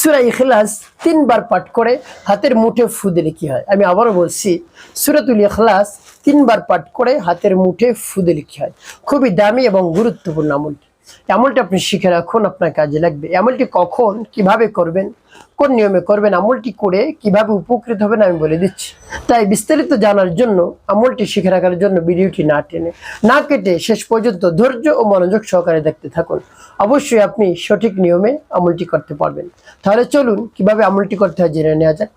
সূরা ইখলাস 3 বার পাঠ করে হাতের মুঠে ফু দিলে কি হয়? আমি আবারও বলছি, সূরাতুল ইখলাস 3 বার পাঠ করে হাতের মুঠে ফু দিলে কি হয়? খুবই দামি এবং গুরুত্বপূর্ণ আমলটি। আমলটি আপনি শিখে রাখুন, আপনার কাজে লাগবে। আমলটি কখন কিভাবে করবেন, কোন নিয়মে করবেন, আমলটি করে কিভাবে উপকৃত হবেন আমি বলে দিচ্ছি। তাই বিস্তারিত জানার জন্য, আমলটি শিখে রাখার জন্য ভিডিওটি না টেনে না কেটে শেষ পর্যন্ত ধৈর্য ও মনোযোগ সহকারে দেখতে থাকুন। অবশ্যই আপনি সঠিক নিয়মে আমলটি করতে পারবেন। তাহলে চলুন কিভাবে আমলটি করতে হয় জেনে নেওয়া যাক।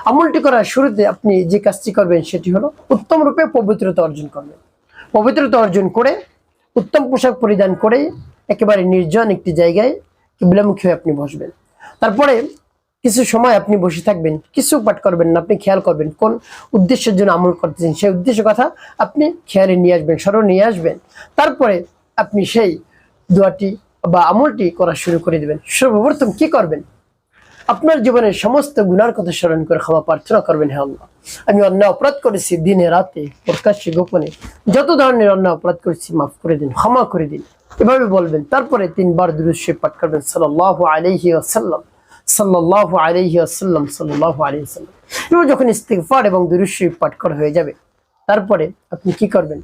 আমলটি করার শুরুতে আপনি যে কাজটি করবেন সেটি হলো উত্তম রূপে পবিত্রতা অর্জন করবেন। পবিত্রতা অর্জন করে উত্তম পোশাক পরিধান করে একেবারে নির্জন একটি জায়গায় কিবলামুখী হয়ে আপনি বসবেন। তারপরে কিছু সময় আপনি বসে থাকবেন, কিছু পাঠ করবেন না, আপনি খেয়াল করবেন কোন উদ্দেশ্যের জন্য আমল করতেছেন, সেই উদ্দেশ্যের কথা আপনি খেয়ালে নিয়ে আসবেন, স্মরণ নিয়ে আসবেন। তারপরে আপনি সেই দোয়াটি বা আমলটি করা শুরু করে দেবেন। সর্বপ্রথম কি করবেন? আপনার জীবনের সমস্ত গুনার কথা স্মরণ করে ক্ষমা প্রার্থনা করবেন। হে আল্লাহ, আমি অন্যায় অপরাধ করেছি, দিনে রাতে প্রকাশ্যে গোপনে যত ধরনের অন্যায় অপরাধ করেছি মাফ করে দিন, ক্ষমা করে দিন, এভাবে বলবেন। তারপরে 3 বার দুরূদ শরীফ পাঠ করবেন, সাল্লাল্লাহু আলাইহি ওয়াসাল্লাম, সাল্লাল্লাহু আলাইহি ওয়াসাল্লাম, সাল্লাল্লাহু আলাইহি ওয়াসাল্লাম। এবং যখন ইস্তিগফার এবং দুরূদ শরীফ পাঠ করা হয়ে যাবে, তারপরে আপনি কি করবেন?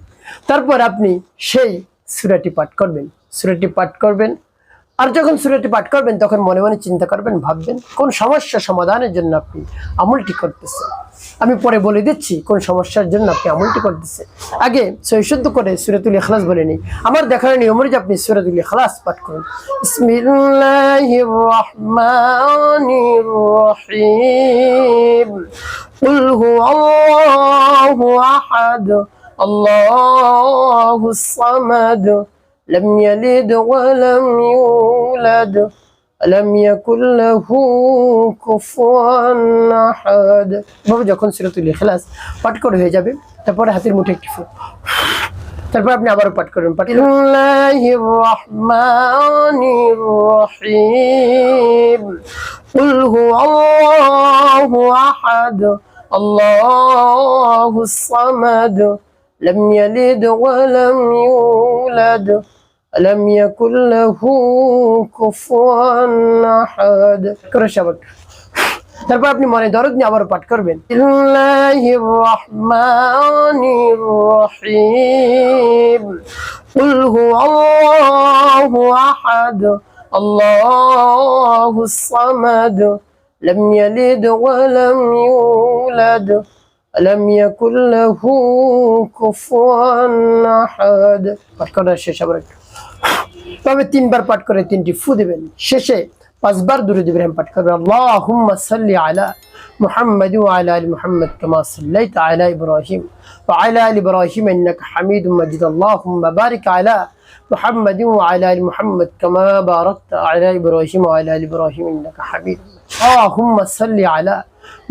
তারপর আপনি সেই সূরাটি পাঠ করবেন, সূরাটি পাঠ করবেন। আর যখন সূরাটি পাঠ করবেন তখন মনে মনে চিন্তা করবেন, ভাববেন কোন সমস্যা সমাধানের জন্য আপনি আমলটি করতেছেন। আমি পরে বলে দিচ্ছি কোন সমস্যার জন্য আপনি আমলটি করতেছেন। আগে সহিশুদ্ধ করে সূরাতুল ইখলাস বলে নিই। আমার দেখার নিয়ম অনুযায়ী আপনি সূরাতুল ইখলাস পাঠ করুন। বিসমিল্লাহির রহমানির রহিম। কুল হুয়াল্লাহু আহাদ, আল্লাহুস সামাদ, لم يلد ولم يولد ولم يكن له كفوا أحد। বাবা যখন সূরাতুল ইখলাস পাঠ করে হয়ে যাবে, তারপরে হাতের মুঠে একটি ফু, তারপর আপনি আবারও পাঠ করবেন। বিসমিল্লাহির রহমানির রহিম। কুল হুয়াল্লাহু আহাদ, আল্লাহুস সামাদ, لم يلد ولم يولد ولم يكن له كفوا أحد। তারপর আপনি মনে দরদ নিয়ে আবার পাঠ করবেন। বিসমিল্লাহির রহমানির রহিম। কুল হুয়াল্লাহু আহাদ, আল্লাহুস সামাদ, لم يلد ولم يولد ولم يكن له كفوا أحد। পাঠ করা শেষ আবার তবে 3 বার পাঠ করে 3টি ফু দিবেন। শেষে 5 বার দুরূদ ইব্রাহিম পাঠ করবেন। আল্লাহুম্মা সাল্লি আলা মুহাম্মাদ ওয়া আলা আলি মুহাম্মাদ কামা সাল্লাইতা আলা ইব্রাহিম ওয়া আলা আলি ইব্রাহিম ইন্নাকা হামিদুম মাজিদ। আল্লাহুম্মা বারিক আলা মুহাম্মাদ ওয়া আলা আলি মুহাম্মাদ কামা বারাকতা আলা ইব্রাহিম ওয়া আলা আলি ইব্রাহিম ইন্নাকা হামিদুম মাজিদ। আল্লাহুম্মা সাল্লি আলা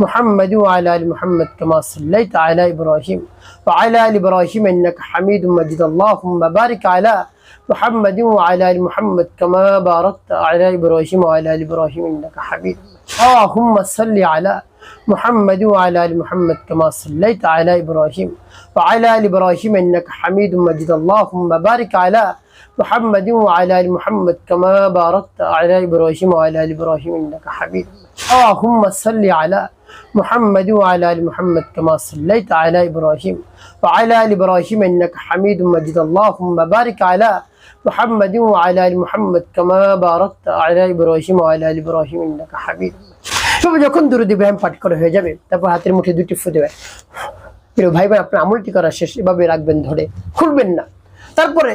محمد وعلى آل محمد كما صليت على إبراهيم وعلى آل إبراهيم إنك حميد مجيد। اللهم بارك على محمد وعلى آل محمد كما باركت على إبراهيم وعلى آل إبراهيم إنك حميد مجيد। اللهم صل على محمد وعلى آل محمد كما صليت على إبراهيم وعلى آل إبراهيم إنك حميد مجيد। اللهم بارك على محمد وعلى آل محمد كما باركت على إبراهيم وعلى آل إبراهيم إنك حميد مجيد। اللهم صل على محمد وعلى آل محمد كما صليت على إبراهيم وعلى آل إبراهيم إنك حميد مجيد। اللهم بارك على محمد وعلى آل محمد كما باركت على إبراهيم وعلى آل إبراهيم إنك حميد مجيد। যখন দুরূদ ইব্রাহিম পাঠ করা হয়ে যাবে, তারপর হাতের মুঠে 2টি ফু দিবেন। প্রিয় ভাই বোন, আপনার আমলটি করা শেষ, এভাবে রাখবেন, ধরে খুলবেন না। তারপরে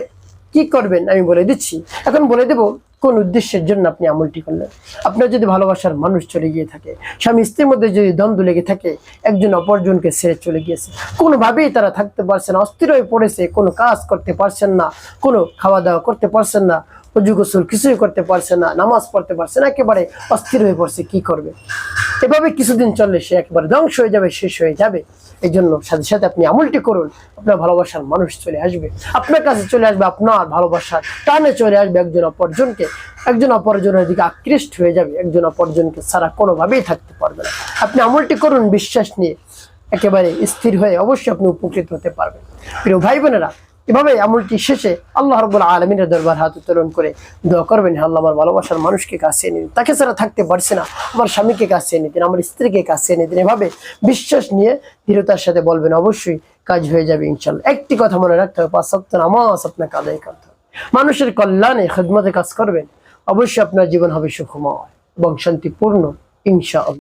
কি করবেন আমি বলে দিচ্ছি। এখন বলে দেব কোন উদ্দেশ্যের জন্য আপনি আমলটি করলেন। আপনার যদি ভালোবাসার মানুষ চলে গিয়ে থাকে, স্বামী স্ত্রীর মধ্যে যদি দ্বন্দ্ব লেগে থাকে, একজন অপরজনকে ছেড়ে চলে গিয়েছে, কোনোভাবেই তারা থাকতে পারছে না, অস্থির হয়ে পড়েছে, কোনো কাজ করতে পারছেন না, কোনো খাওয়া দাওয়া করতে পারছেন না, ওযু গোসল কিছুই করতে পারছে না, নামাজ পড়তে পারছে না, একেবারে অস্থির হয়ে পড়ছে, কি করবে? এভাবে কিছুদিন চললে সে একেবারে ধ্বংস হয়ে যাবে, শেষ হয়ে যাবে। এই জন্য সাথে সাথে আপনি আমলটি করুন, আপনার ভালোবাসার মানুষ চলে আসবে, আপনার কাছে চলে আসবে, আপনার ভালোবাসার টানে চলে আসবে, একজন অপরজনের দিকে আকৃষ্ট হয়ে যাবে, একজন অপরজনকে ছাড়া কোনোভাবেই থাকতে পারবে না। আপনি আমলটি করুন বিশ্বাস নিয়ে, একেবারে স্থির হয়ে, অবশ্যই আপনি উপকৃত হতে পারবেন। প্রিয় ভাই বোনেরা, এভাবে আমলটি শেষে আল্লাহ রাব্বুল আলামিনের দরবার হাত উত্তোলন করে দোয়া করবেন, আল্লাহ আমার ভালোবাসার মানুষকে কাছে এনে দিন, তাকে ছাড়া থাকতে পারছে না, আমার স্বামীকে কাছে এনে দিন, আমার স্ত্রীকে কাছে এনে দিন। এভাবে বিশ্বাস নিয়ে দৃঢ়তার সাথে বলবেন, অবশ্যই কাজ হয়ে যাবে ইনশাআল্লাহ। একটি কথা মনে রাখতে হবে, 5 ওয়াক্ত নামাজ আপনাকে আদায় করতে হবে, মানুষের কল্যাণে খিদমতে কাজ করবেন, অবশ্যই আপনার জীবন হবে সুখময় এবং শান্তিপূর্ণ ইনশাআল্লাহ।